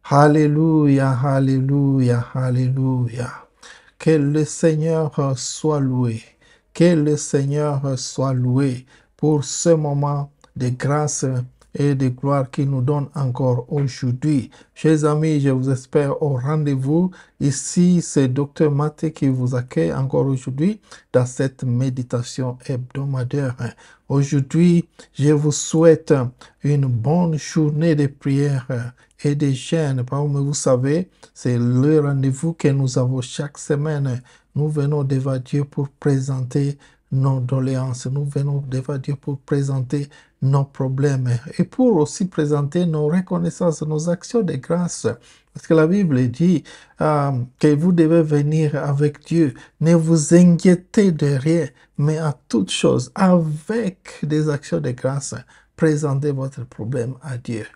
Alléluia, alléluia, alléluia. Que le Seigneur soit loué. Que le Seigneur soit loué pour ce moment de grâce et de gloire qu'il nous donne encore aujourd'hui. Chers amis, je vous espère au rendez-vous. Ici, c'est Dr Maté qui vous accueille encore aujourd'hui dans cette méditation hebdomadaire. Aujourd'hui, je vous souhaite une bonne journée de prière et de jeûne. Comme vous savez, c'est le rendez-vous que nous avons chaque semaine. Nous venons devant Dieu pour présenter nos doléances. Nous venons devant Dieu pour présenter nos problèmes et pour aussi présenter nos reconnaissances, nos actions de grâce. Parce que la Bible dit que vous devez venir avec Dieu. Ne vous inquiétez de rien, mais à toute chose, avec des actions de grâce, présentez votre problème à Dieu.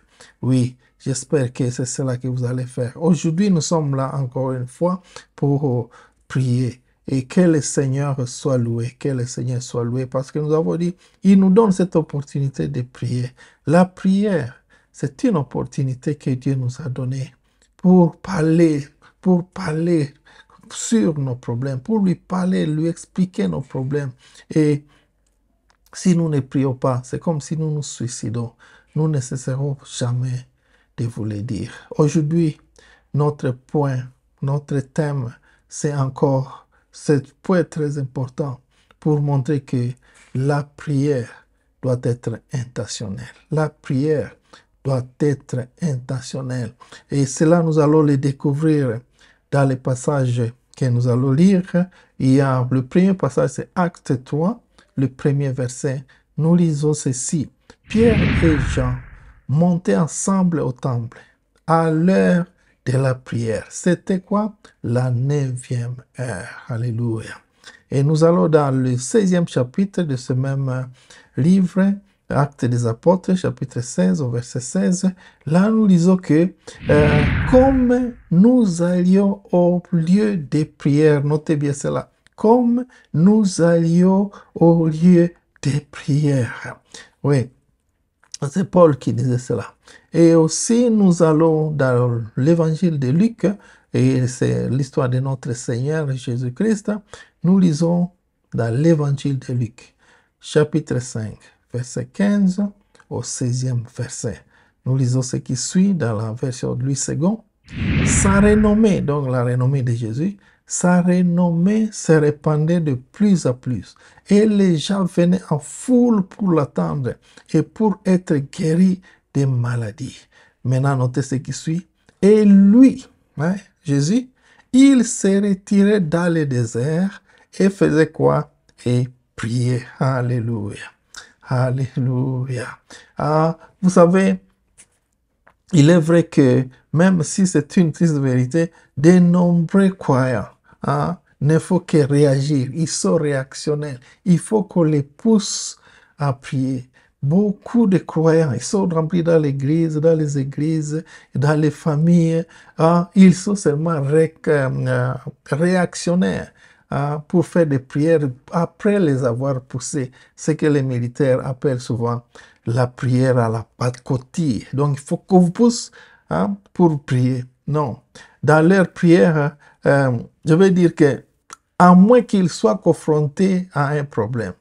Oui, j'espère que c'est cela que vous allez faire. Aujourd'hui, nous sommes là encore une fois pour prier. Et que le Seigneur soit loué, que le Seigneur soit loué, parce que nous avons dit, il nous donne cette opportunité de prier. La prière, c'est une opportunité que Dieu nous a donnée pour parler sur nos problèmes, pour lui parler, lui expliquer nos problèmes. Et si nous ne prions pas, c'est comme si nous nous suicidons. Nous ne cesserons jamais de vous le dire. Aujourd'hui, notre thème, c'est encore ce point très important pour montrer que la prière doit être intentionnelle. La prière doit être intentionnelle. Et cela, nous allons le découvrir dans les passages que nous allons lire. Il y a le premier passage, c'est Acte 3, le premier verset. Nous lisons ceci. Pierre et Jean montaient ensemble au temple à l'heure de la prière. C'était quoi? La 9e heure. Alléluia. Et nous allons dans le 16e chapitre de ce même livre, Actes des Apôtres, chapitre 16, au verset 16. Là, nous lisons que comme nous allions au lieu de prière, notez bien cela, comme nous allions au lieu de prière. Oui, c'est Paul qui disait cela. Et aussi, nous allons dans l'évangile de Luc, et c'est l'histoire de notre Seigneur Jésus-Christ. Nous lisons dans l'évangile de Luc, chapitre 5, verset 15 au 16e verset. Nous lisons ce qui suit dans la version de Louis II. Sa renommée, donc la renommée de Jésus, sa renommée se répandait de plus en plus. Et les gens venaient en foule pour l'attendre et pour être guéris des maladies. Maintenant, notez ce qui suit. Et lui, Jésus, il se retirait dans le désert et faisait quoi? Et priait. Alléluia. Alléluia. Vous savez, il est vrai que même si c'est une triste vérité, de nombreux croyants ne faut que réagir. Ils sont réactionnaires. Il faut qu'on les pousse à prier. Beaucoup de croyants, ils sont remplis dans l'église, dans les églises, dans les familles. Ils sont seulement réactionnaires pour faire des prières après les avoir poussés. Ce que les militaires appellent souvent la prière à la pacotille. Donc, il faut qu'on vous pousse pour prier. Non. Dans leur prière, je veux dire que, à moins qu'ils soient confrontés à un problème,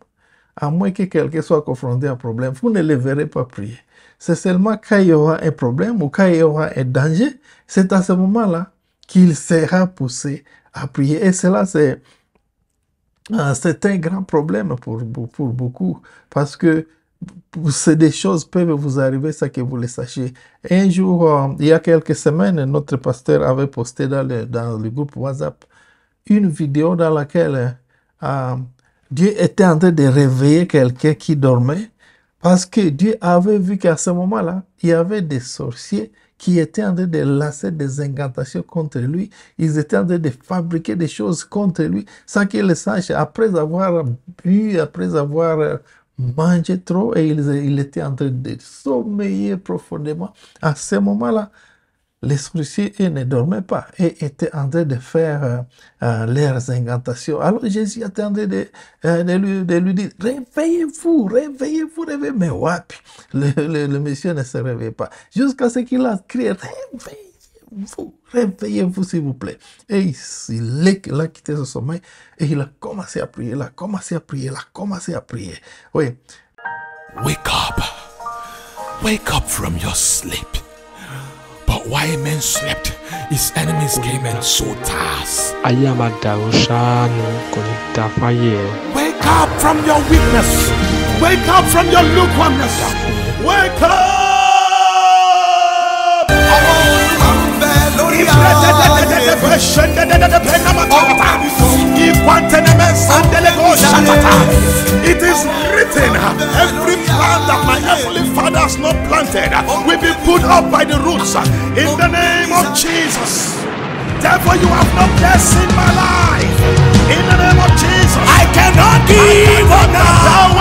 à moins que quelqu'un soit confronté à un problème, vous ne les verrez pas prier. C'est seulement quand il y aura un problème ou quand il y aura un danger, c'est à ce moment-là qu'il sera poussé à prier. Et cela, c'est un grand problème pour beaucoup, parce que des choses peuvent vous arriver sans que vous le sachiez. Un jour, il y a quelques semaines, notre pasteur avait posté dans le groupe WhatsApp une vidéo dans laquelle Dieu était en train de réveiller quelqu'un qui dormait, parce que Dieu avait vu qu'à ce moment-là, il y avait des sorciers qui étaient en train de lancer des incantations contre lui. Ils étaient en train de fabriquer des choses contre lui sans qu'il le sache. Après avoir bu, après avoir mangé trop, et il était en train de sommeiller profondément. À ce moment-là, les sorciers ne dormaient pas et étaient en train de faire leurs incantations. Alors Jésus était en train de lui dire, réveillez-vous, réveillez-vous, réveillez-vous. Mais wapi, le monsieur ne se réveillait pas. Jusqu'à ce qu'il a crié, réveillez-vous, réveillez-vous s'il vous plaît. Et il a quitté ce sommeil et il a commencé à prier, il a commencé à prier, il a commencé à prier. Oui. Wake up from your sleep. But while men slept, his enemies came and sowed tares. Ayé a máa dàrú ṣáá ni kò ní dá fáyé ẹ. Wake up from your weakness. Wake up from your lukewarmness. Wake up! It is written, every plant that my heavenly Father has not planted will be put up by the roots in the name of Jesus. Therefore, you have no place in my life. In the name of Jesus, I cannot give up now.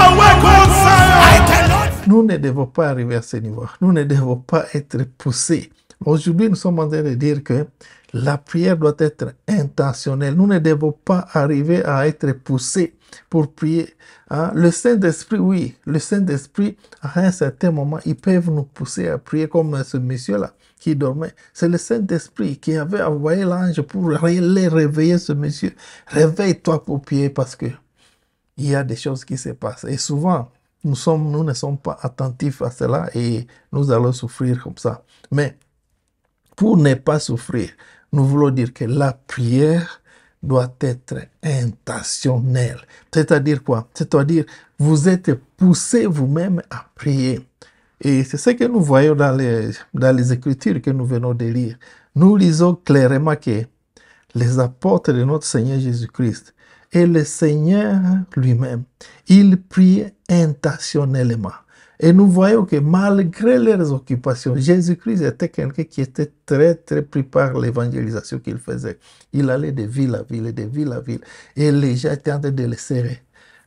Awake, oh Zion. I cannot. Nous ne devons pas arriver à ce niveau. Nous ne devons pas être poussés. Aujourd'hui, nous sommes en train de dire que la prière doit être intentionnelle. Nous ne devons pas arriver à être poussés pour prier. Hein? Le Saint-Esprit, oui, le Saint-Esprit, à un certain moment, ils peuvent nous pousser à prier comme ce monsieur-là qui dormait. C'est le Saint-Esprit qui avait envoyé l'ange pour les réveiller, ce monsieur. Réveille-toi pour prier parce que il y a des choses qui se passent. Et souvent, nous ne sommes pas attentifs à cela et nous allons souffrir comme ça. Mais pour ne pas souffrir, nous voulons dire que la prière doit être intentionnelle. C'est-à-dire quoi? C'est-à-dire, vous êtes poussé vous-même à prier. Et c'est ce que nous voyons dans les Écritures que nous venons de lire. Nous lisons clairement que les apôtres de notre Seigneur Jésus-Christ et le Seigneur lui-même, ils priaient intentionnellement. Et nous voyons que malgré leurs occupations, Jésus-Christ était quelqu'un qui était très, très pris par l'évangélisation qu'il faisait. Il allait de ville à ville, de ville à ville. Et les gens étaient en train de le serrer.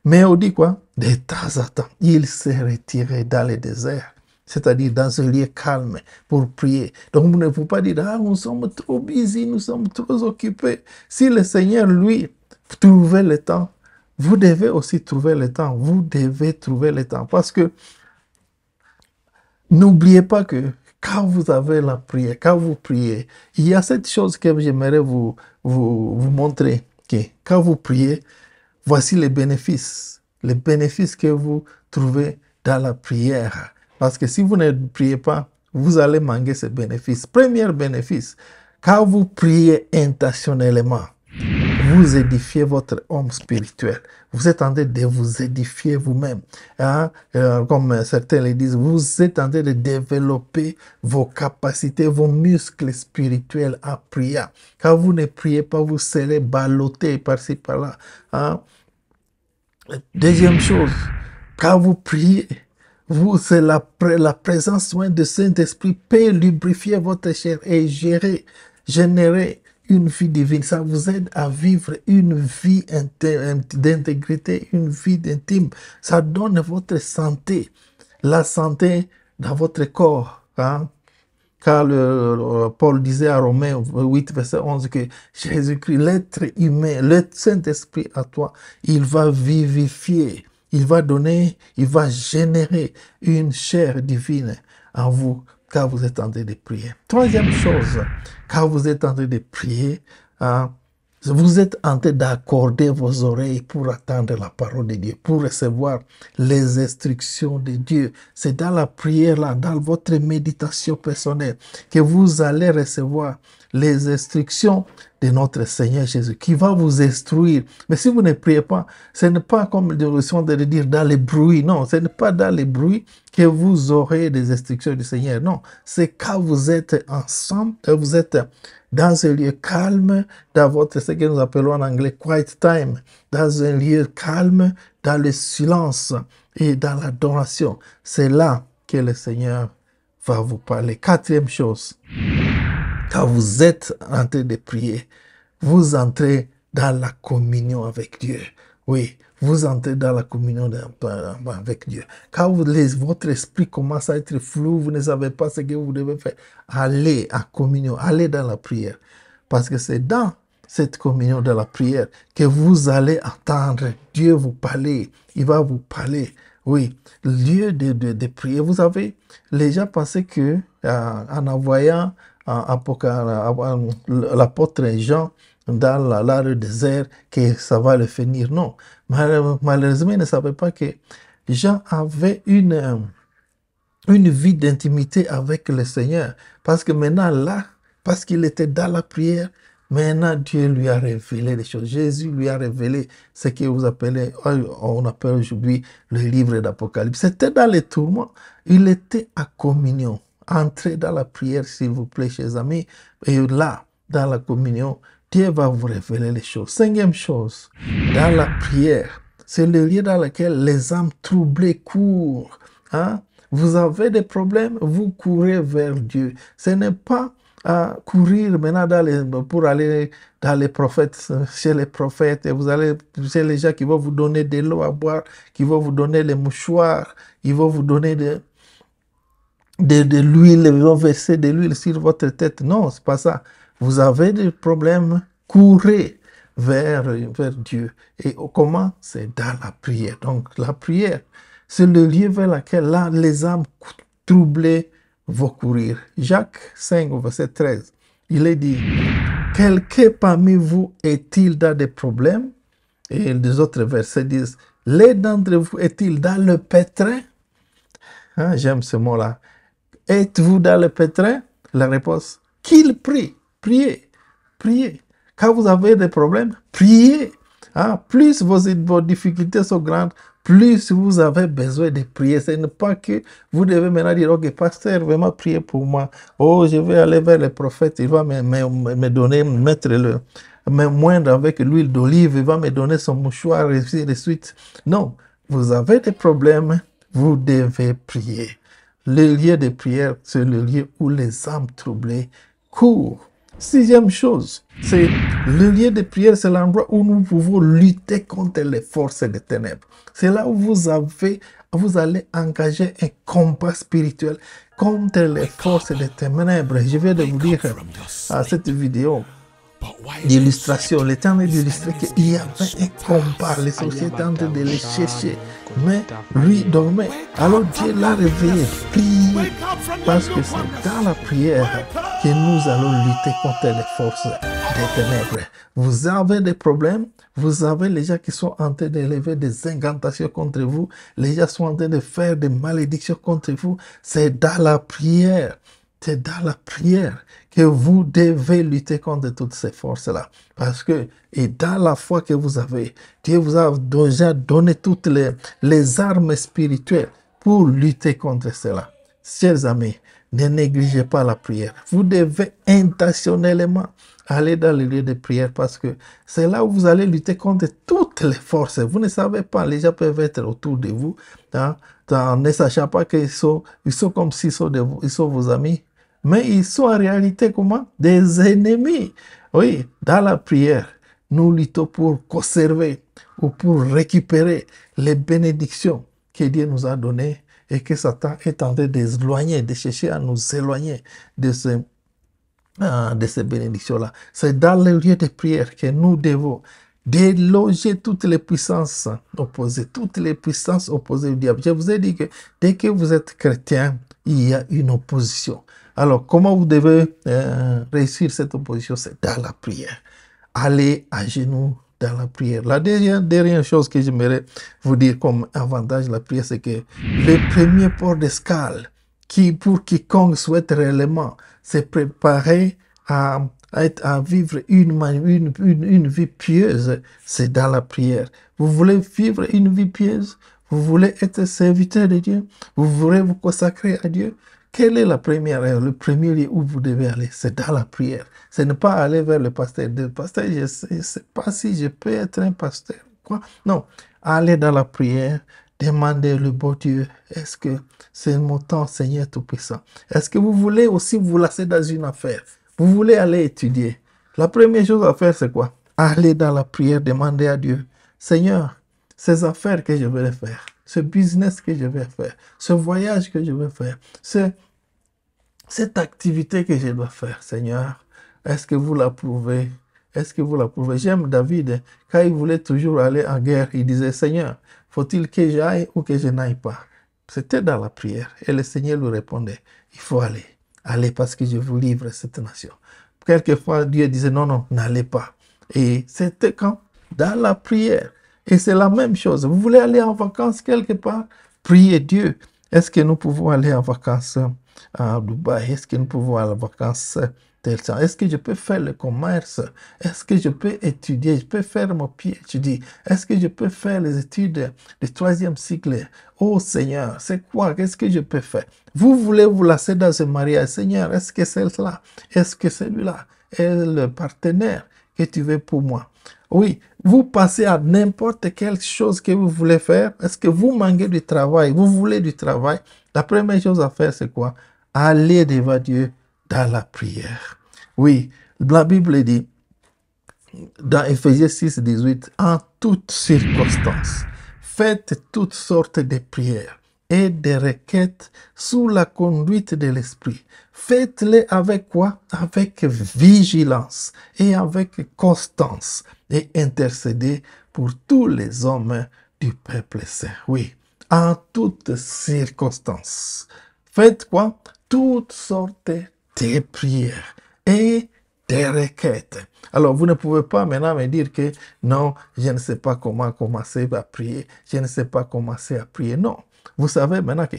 Mais on dit quoi? De temps en temps, il s'est retiré dans le désert. C'est-à-dire dans un lieu calme pour prier. Donc, vous ne pouvez pas dire, ah, nous sommes trop busy, nous sommes trop occupés. Si le Seigneur, lui, trouvait le temps, vous devez aussi trouver le temps. Vous devez trouver le temps. Parce que n'oubliez pas que quand vous avez la prière, quand vous priez, il y a cette chose que j'aimerais vous montrer. Que quand vous priez, voici les bénéfices que vous trouvez dans la prière. Parce que si vous ne priez pas, vous allez manquer ces bénéfices. Premier bénéfice, quand vous priez intentionnellement, vous édifiez votre homme spirituel. Vous êtes en train de vous édifier vous-même. Hein? Comme certains le disent, vous êtes en train de développer vos capacités, vos muscles spirituels à prier. Quand vous ne priez pas, vous serez ballotté par-ci, par-là. Hein? Deuxième chose, quand vous priez, c'est la présence de Saint-Esprit peut lubrifier votre chair et générer une vie divine. Ça vous aide à vivre une vie d'intégrité, une vie intime. Ça donne votre santé, la santé dans votre corps. Hein? Car Paul disait à Romains 8, verset 11 que Jésus-Christ, l'être humain, le Saint-Esprit à toi, il va vivifier. Il va générer une chair divine en vous quand vous êtes en train de prier. Troisième chose, quand vous êtes en train de prier, vous êtes en train d'accorder vos oreilles pour attendre la parole de Dieu, pour recevoir les instructions de Dieu. C'est dans la prière, là, dans votre méditation personnelle, que vous allez recevoir les instructions de notre Seigneur Jésus, qui va vous instruire. Mais si vous ne priez pas, ce n'est pas comme de dire dans les bruits. Non, ce n'est pas dans les bruits que vous aurez des instructions du Seigneur. Non, c'est quand vous êtes ensemble, vous êtes dans un lieu calme, dans ce que nous appelons en anglais quiet time, dans un lieu calme, dans le silence et dans l'adoration. C'est là que le Seigneur va vous parler. Quatrième chose, quand vous êtes en train de prier, vous entrez dans la communion avec Dieu. Oui, vous entrez dans la communion avec Dieu. Quand votre esprit commence à être flou, vous ne savez pas ce que vous devez faire, allez en communion, allez dans la prière. Parce que c'est dans cette communion de la prière que vous allez entendre Dieu vous parler. Il va vous parler. Oui, lieu de prière. Vous savez, les gens pensaient que en envoyant l'apôtre Jean dans le désert que ça va le finir. Non. Malheureusement, il ne savait pas que Jean avait une vie d'intimité avec le Seigneur. Parce que maintenant, là, parce qu'il était dans la prière, maintenant, Dieu lui a révélé les choses. Jésus lui a révélé ce que on appelle aujourd'hui le livre d'Apocalypse. C'était dans les tourments. Il était à communion. Entrez dans la prière, s'il vous plaît, chers amis. Et là, dans la communion, Dieu va vous révéler les choses. Cinquième chose, dans la prière, c'est le lieu dans lequel les âmes troublées courent. Hein? Vous avez des problèmes, vous courez vers Dieu. Ce n'est pas courir maintenant pour aller dans les prophètes, chez les prophètes, et vous allez chez les gens qui vont vous donner de l'eau à boire, qui vont vous donner les mouchoirs, ils vont vous donner de l'huile, ils vont verser de l'huile sur votre tête. Non, c'est pas ça. Vous avez des problèmes, courez vers Dieu. Et comment? C'est dans la prière. Donc la prière, c'est le lieu vers lequel là, les âmes troublées vont courir. Jacques 5, verset 13, il est dit, quelqu'un parmi vous est-il dans des problèmes? Et les autres versets disent, l'un d'entre vous est-il dans le pétrin? Hein, j'aime ce mot-là. Êtes-vous dans le pétrin? La réponse, qu'il prie. Priez. Priez. Quand vous avez des problèmes, priez. Hein? Plus vos difficultés sont grandes, plus vous avez besoin de prier. Ce n'est pas que vous devez maintenant dire, ok, pasteur, vraiment prier pour moi. Oh, je vais aller vers le prophète, il va me donner, me moindre avec l'huile d'olive, il va me donner son mouchoir, et ainsi de suite. Non, vous avez des problèmes, vous devez prier. Le lieu de prière, c'est le lieu où les âmes troublées courent. Sixième chose, c'est le lieu de prière, c'est l'endroit où nous pouvons lutter contre les forces des ténèbres. C'est là où vous allez engager un combat spirituel contre les forces des ténèbres. Je viens de vous dire à cette vidéo d'illustration, l'Éternel illustrait qu'il y avait un combat, les sociétés étaient en train de les chercher, mais lui dormait. Alors Dieu l'a réveillé, prié, parce que c'est dans la prière que nous allons lutter contre les forces des ténèbres. Vous avez des problèmes, vous avez les gens qui sont en train d'élever des incantations contre vous, les gens sont en train de faire des malédictions contre vous, c'est dans la prière. C'est dans la prière que vous devez lutter contre toutes ces forces-là. Parce que, et dans la foi que vous avez, Dieu vous a déjà donné toutes les armes spirituelles pour lutter contre cela. Chers amis, ne négligez pas la prière. Vous devez intentionnellement aller dans le lieu de prière parce que c'est là où vous allez lutter contre toutes les forces. Vous ne savez pas, les gens peuvent être autour de vous, hein, en ne sachant pas qu'ils sont comme s'ils sont vos amis. Mais ils sont en réalité comment? Des ennemis. Oui, dans la prière, nous luttons pour conserver ou pour récupérer les bénédictions que Dieu nous a données et que Satan est en train d'éloigner, de chercher à nous éloigner de ces bénédictions-là. C'est dans le lieu de prière que nous devons déloger toutes les puissances opposées au diable. Je vous ai dit que dès que vous êtes chrétien, il y a une opposition. Alors, comment vous devez réussir cette opposition? C'est dans la prière. Allez à genoux dans la prière. La dernière chose que j'aimerais vous dire comme avantage de la prière, c'est que le premier port d'escale pour quiconque souhaite réellement se préparer à vivre une vie pieuse, c'est dans la prière. Vous voulez vivre une vie pieuse? Vous voulez être serviteur de Dieu? Vous voulez vous consacrer à Dieu? Quelle est le premier lieu où vous devez aller? C'est dans la prière. Ce n'est pas aller vers le pasteur. Le pasteur, je ne sais pas si je peux être un pasteur. Quoi? Non. Allez dans la prière. Demandez le bon Dieu. Est-ce que c'est mon temps, Seigneur Tout-Puissant? Est-ce que vous voulez aussi vous lancer dans une affaire? Vous voulez aller étudier? La première chose à faire, c'est quoi? Allez dans la prière. Demandez à Dieu. Seigneur, ces affaires que je vais faire, ce business que je vais faire, ce voyage que je vais faire, cette activité que je dois faire, Seigneur, est-ce que vous l'approuvez? Est-ce que vous l'approuvez? J'aime David, quand il voulait toujours aller en guerre, il disait, Seigneur, faut-il que j'aille ou que je n'aille pas? C'était dans la prière. Et le Seigneur lui répondait, il faut aller. allez parce que je vous livre cette nation. Quelquefois, Dieu disait, non, non, n'allez pas. Et c'était quand? Dans la prière. Et c'est la même chose. Vous voulez aller en vacances quelque part? Priez Dieu. Est-ce que nous pouvons aller en vacances à Dubaï? Est-ce que nous pouvons aller en vacances tel temps? Est-ce que je peux faire le commerce? Est-ce que je peux étudier? Je peux faire mon PhD? Est-ce que je peux faire les études du 3e cycle? Oh Seigneur, c'est quoi? Qu'est-ce que je peux faire? Vous voulez vous lancer dans un mariage. Seigneur, est-ce que c'est cela? Est-ce que celui-là est le partenaire que tu veux pour moi? Oui, vous passez à n'importe quelle chose que vous voulez faire. Est-ce que vous manquez du travail? Vous voulez du travail? La première chose à faire, c'est quoi? Aller devant Dieu dans la prière. Oui, la Bible dit, dans Éphésiens 6, 18, en toutes circonstances, faites toutes sortes de prières et des requêtes sous la conduite de l'Esprit. Faites-les avec quoi? Avec vigilance et avec constance et intercédez pour tous les hommes du peuple saint. Oui, en toutes circonstances. Faites quoi? Toutes sortes de prières et des requêtes. Alors, vous ne pouvez pas maintenant me dire que non, je ne sais pas comment commencer à prier, je ne sais pas commencer à prier. Non, vous savez maintenant que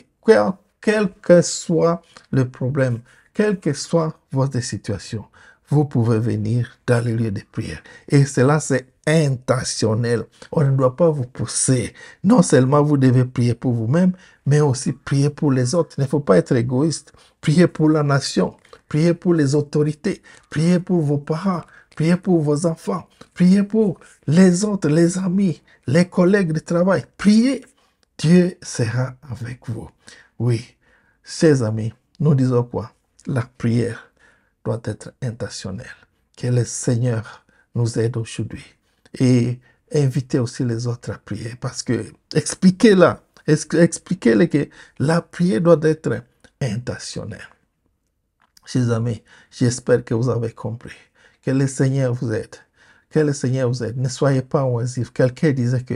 quel que soit le problème, quelle que soit votre situation, vous pouvez venir dans le lieu de prière. Et cela, c'est intentionnel. On ne doit pas vous pousser. Non seulement vous devez prier pour vous-même, mais aussi prier pour les autres. Il ne faut pas être égoïste. Priez pour la nation. Priez pour les autorités. Priez pour vos parents. Priez pour vos enfants. Priez pour les autres, les amis, les collègues de travail. Priez. Dieu sera avec vous. Oui, chers amis, nous disons quoi? La prière doit être intentionnelle. Que le Seigneur nous aide aujourd'hui. Et invitez aussi les autres à prier. Parce que expliquez-leur que la prière doit être intentionnelle. Chers amis, j'espère que vous avez compris. Que le Seigneur vous aide. Que le Seigneur vous aide. Ne soyez pas oisifs. Quelqu'un disait que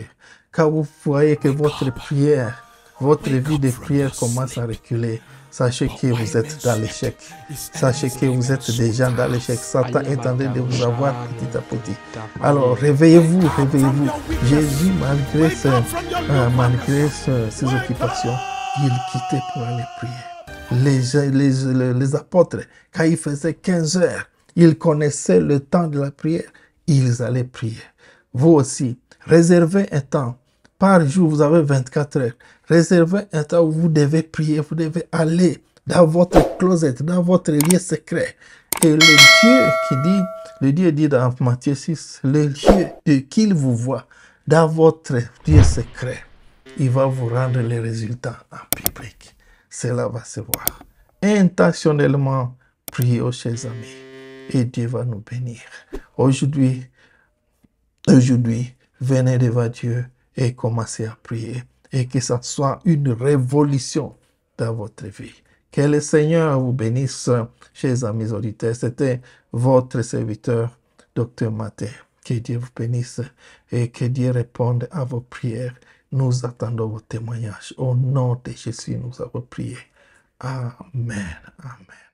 quand vous voyez que votre prière, votre vie de prière commence à reculer, sachez que vous êtes dans l'échec. Sachez que vous êtes déjà dans l'échec. Satan est en train de vous avoir petit à petit. Alors, réveillez-vous, réveillez-vous. Jésus, malgré ses occupations, il quittait pour aller prier. Les apôtres, quand ils faisaient 15 heures, ils connaissaient le temps de la prière. Ils allaient prier. Vous aussi, réservez un temps. Par jour, vous avez 24 heures. Réservez un temps où vous devez prier. Vous devez aller dans votre closet, dans votre lieu secret. Et le Dieu dit dans Matthieu 6, le Dieu qu'il vous voit dans votre lieu secret, il va vous rendre les résultats en public. Cela va se voir. Intentionnellement, priez, aux chers amis. Et Dieu va nous bénir. Aujourd'hui, venez devant Dieu et commencez à prier. Et que ça soit une révolution dans votre vie. Que le Seigneur vous bénisse, chers amis auditeurs. C'était votre serviteur, Dr. Mathé. Que Dieu vous bénisse et que Dieu réponde à vos prières. Nous attendons vos témoignages. Au nom de Jésus, nous avons prié. Amen. Amen.